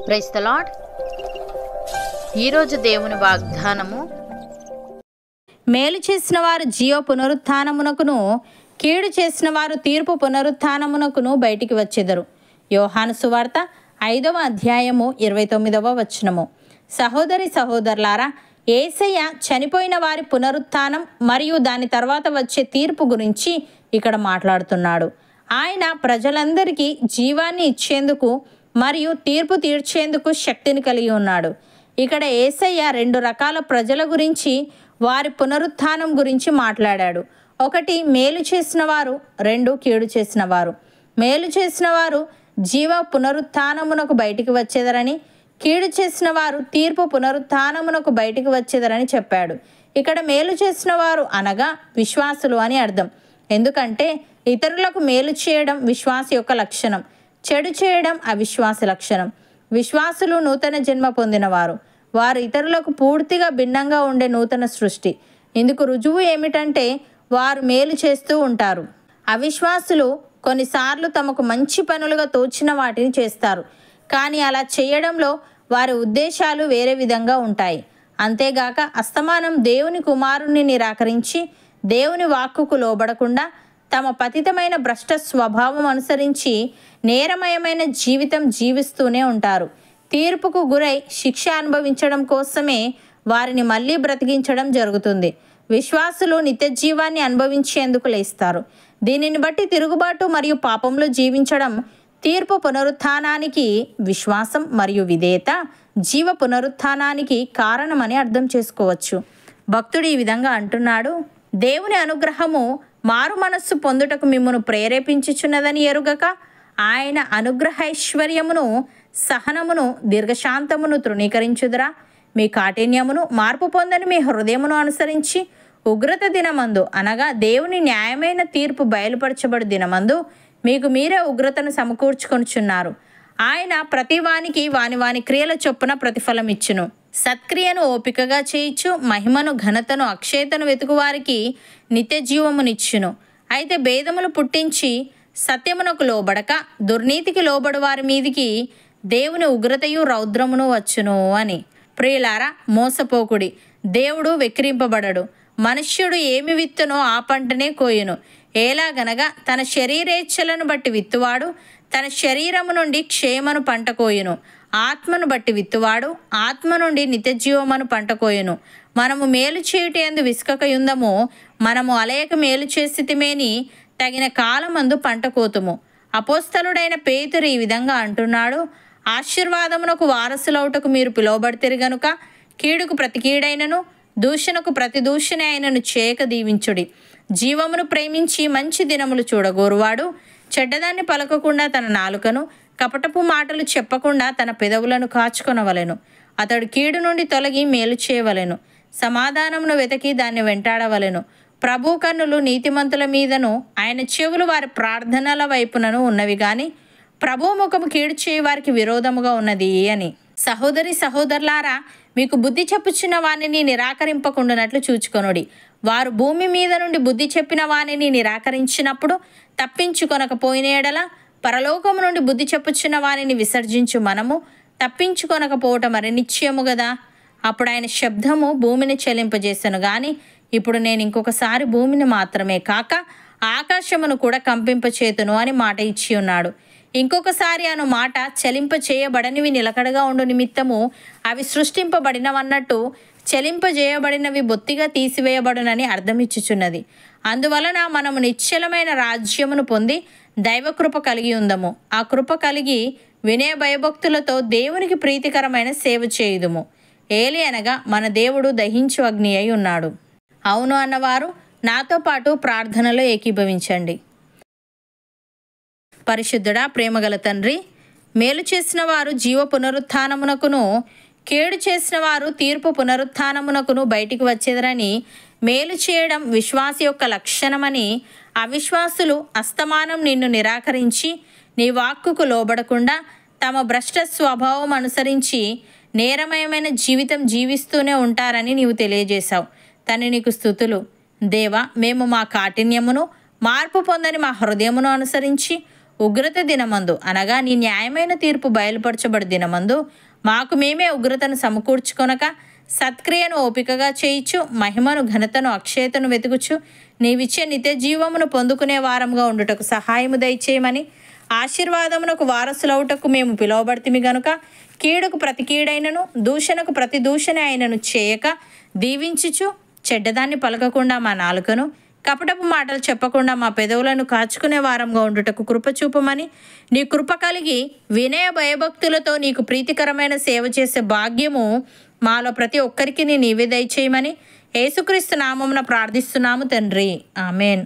Praise the lord. ఈరోజు దేవుని వాగ్దానము, మేలు చేసిన వారు జీవ పునరుత్థానమునకును, కీడు చేసిన వారు తీర్పు పునరుత్థానమునకును బయటికి వచ్చెదరు. యోహాను సువార్త 5వ అధ్యాయము 29వ వచనము. సహోదరి సహోదరులారా, యేసయ్య చనిపోయిన వారి పునరుత్థానం మరియు దాని తర్వాత వచ్చే తీర్పు గురించి ఇక్కడ మాట్లాడుతున్నాడు. ఆయన ప్రజలందరికీ జీవాన్ని ఇచ్చేందుకు మరియు తీర్పు తీర్చేందుకు శక్తిని కలిగి ఉన్నాడు. ఇక్కడ యేసయ్య 2 రకాల ప్రజల గురించి, వారి పునరుత్థానం గురించి మాట్లాడాడు. 1 మేలు చేసిన వారు, 2 కీడు చేసిన వారు. మేలు చేసిన వారు జీవ పునరుత్థానమునకు బయటికి వచ్చేదరని, కీడు చేసిన వారు తీర్పు పునరుత్థానమునకు బయటికి వచ్చేదరని చెప్పాడు. ఇక్కడ మేలు చేసిన వారు అనగా విశ్వాసులు అని అర్థం. ఎందుకంటే ఇతరులకు మేలు చేయడం విశ్వాస యొక్క లక్షణం, చెడు చేయడం అవిశ్వాస లక్షణం. విశ్వాసులు నూతన జన్మ పొందినవారు. వారు ఇతరులకు పూర్తిగా భిన్నంగా ఉండే నూతన సృష్టి. ఇందుకు రుజువు ఏమిటంటే వారు మేలు చేస్తూ ఉంటారు. అవిశ్వాసులు కొన్నిసార్లు తమకు మంచి పనులుగా తోచిన వాటిని చేస్తారు, కానీ అలా చేయడంలో వారి ఉద్దేశాలు వేరే విధంగా ఉంటాయి. అంతేగాక అస్తమానం దేవుని కుమారుణ్ణి నిరాకరించి దేవుని వాక్కుకు లోబడకుండా తమ పతితమైన భ్రష్ట స్వభావం అనుసరించి నేరమయమైన జీవితం జీవిస్తూనే ఉంటారు. తీర్పుకు గురై శిక్ష అనుభవించడం కోసమే వారిని మళ్ళీ బ్రతికించడం జరుగుతుంది. విశ్వాసులు నిత్య జీవాన్ని అనుభవించేందుకు లేస్తారు. దీనిని బట్టి తిరుగుబాటు మరియు పాపంలో జీవించడం తీర్పు పునరుత్థానానికి, విశ్వాసం మరియు విధేయత జీవ పునరుత్థానానికి కారణమని అర్థం చేసుకోవచ్చు. భక్తుడు ఈ విధంగా అంటున్నాడు: దేవుని అనుగ్రహము మారు మనస్సు పొందుటకు మిమ్మును ప్రేరేపించుచున్నదని ఎరుగక, ఆయన అనుగ్రహైశ్వర్యమును, సహనమును, దీర్ఘశాంతమును తృణీకరించుదురా? మీ కాఠిన్యమును, మార్పు పొందని మీ హృదయమును అనుసరించి ఉగ్రత దినమందు, అనగా దేవుని న్యాయమైన తీర్పు బయలుపరచబడు దినమందు మీకు మీరే ఉగ్రతను సమకూర్చుకొనుచున్నారు. ఆయన ప్రతివానికి వాని వాని క్రియల చొప్పున ప్రతిఫలం ఇచ్చును. సత్క్రియను ఓపికగా చేయించు, మహిమను, ఘనతను, అక్షయతను వెతుకువారికి నిత్య జీవమునిచ్చును. అయితే భేదములు పుట్టించి సత్యమునకు లోబడక దుర్నీతికి లోబడు వారి మీదికి దేవుని ఉగ్రతయు రౌద్రమును వచ్చును అని. ప్రియులారా, మోసపోకుడి. దేవుడు వెక్కిరింపబడడు. మనుష్యుడు ఏమి విత్తునో ఆ పంటనే కోయును. ఎలాగనగా తన శరీరేచ్ఛలను బట్టి విత్తువాడు తన శరీరము నుండి క్షేమను పంట కోయును. ఆత్మను బట్టి విత్తువాడు ఆత్మ నుండి నిత్యజీవమును పంట కోయును. మనము మేలు చేయుటయందు విసుకకయుందము, మనము అలయక మేలు చేసితిమేని తగిన కాలమందు పంట కోతుము. అపోస్తలుడైన పేతురు ఈ విధంగా అంటున్నాడు: ఆశీర్వాదమునకు వారసులౌటకు మీరు పిలువబడితిరి గనుక కీడుకు ప్రతి కీడైనను, దూషణకు ప్రతి దూషణ అయినను చేయక దీవించుడి. జీవమును ప్రేమించి మంచి దినములు చూడగోరువాడు చెడ్డదాన్ని పలకకుండా తన నాలుకను, కపటపు మాటలు చెప్పకుండా తన పెదవులను కాచుకొనవలెను. అతడు కీడు నుండి తొలగి మేలు చేయవలెను. సమాధానమును వెతకి దాన్ని వెంటాడవలెను. ప్రభు కన్నులు నీతిమంతుల మీదను, ఆయన చెవులు వారి ప్రార్థనల వైపునను ఉన్నవి గాని ప్రభు ముఖము కీడు చేయి వారికి విరోధముగా ఉన్నది అని. సహోదరి సహోదరులారా, మీకు బుద్ధి చెప్పుచున్న వానిని నిరాకరింపకుండానట్లు చూచుకొనుడి. వారు భూమి మీద నుండి బుద్ధి చెప్పిన వానిని నిరాకరించినప్పుడు తప్పించుకొనకపోయిన ఎడల, పరలోకము నుండి బుద్ధి చెప్పుచున్న వానిని విసర్జించు మనము తప్పించుకొనకపోవటం మరి నిశ్చయము గదా. అప్పుడు ఆయన శబ్దము భూమిని చెలింపజేసెను గాని, ఇప్పుడు నేను ఇంకొకసారి భూమిని మాత్రమే కాక ఆకాశమును కూడా కంపింపచేతును అని మాట ఇచ్చి ఉన్నాడు. ఇంకొకసారి అను మాట చలింప చేయబడనివి నిలకడగా ఉండు నిమిత్తము అవి సృష్టింపబడినవన్నట్టు చలింపజేయబడినవి బొత్తిగా తీసివేయబడునని అర్థమిచ్చుచున్నది. అందువలన మనము నిశ్చలమైన రాజ్యమును పొంది దైవకృప కలిగి ఉందము. ఆ కృప కలిగి వినయ భయభక్తులతో దేవునికి ప్రీతికరమైన సేవ చేయుదుము. ఏలి అనగా మన దేవుడు దహించు అగ్ని అయి ఉన్నాడు. అవును అన్నవారు నాతో పాటు ప్రార్థనలో ఏకీభవించండి. పరిశుద్ధుడా, ప్రేమగల తండ్రి, మేలు చేసిన వారు జీవ పునరుత్థానమునకును, కీడు చేసిన వారు తీర్పు పునరుత్థానమునకును బయటికి వచ్చేదరని, మేలు చేయడం విశ్వాస యొక్క లక్షణమని, అవిశ్వాసులు అస్తమానం నిన్ను నిరాకరించి నీ వాక్కుకు లోబడకుండా తమ భ్రష్ట స్వభావం అనుసరించి నేరమయమైన జీవితం జీవిస్తూనే ఉంటారని నీవు తెలియజేశావు. తండ్రి, నీకు స్తుతులు. దేవా, మేము మా కాఠిన్యమును, మార్పు పొందని మా హృదయమును అనుసరించి ఉగ్రత దినమందు అనగా నీ న్యాయమైన తీర్పు బయలుపరచబడి దినమందు మాకు మేమే ఉగ్రతను సమకూర్చుకొనక సత్క్రియను ఓపికగా చేయిచు మహిమను ఘనతను అక్షయతను వెతుకుచు నీవిచ్చే నిత్య జీవమును పొందుకునే వారంగా ఉండుటకు సహాయము దయచేయమని ఆశీర్వాదమునకు వారసులవుటకు మేము పిలువబడితిమి గనుక కీడుకు ప్రతి కీడైనను దూషణకు ప్రతి దూషణ అయినను చేయక దీవించుచు చెడ్డదాన్ని పలకకుండా మా నాలుకను కపటపు మాటలు చెప్పకుండా మా పెదవులను కాచుకునే వారంగా ఉండుటకు కృప చూపమని నీ కృప కలిగి వినయ భయభక్తులతో నీకు ప్రీతికరమైన సేవ చేసే భాగ్యము మాలో ప్రతి ఒక్కరికి నీవే దయచేయమని యేసుక్రీస్తు నామమున ప్రార్థిస్తున్నాము తండ్రి. ఆమెన్.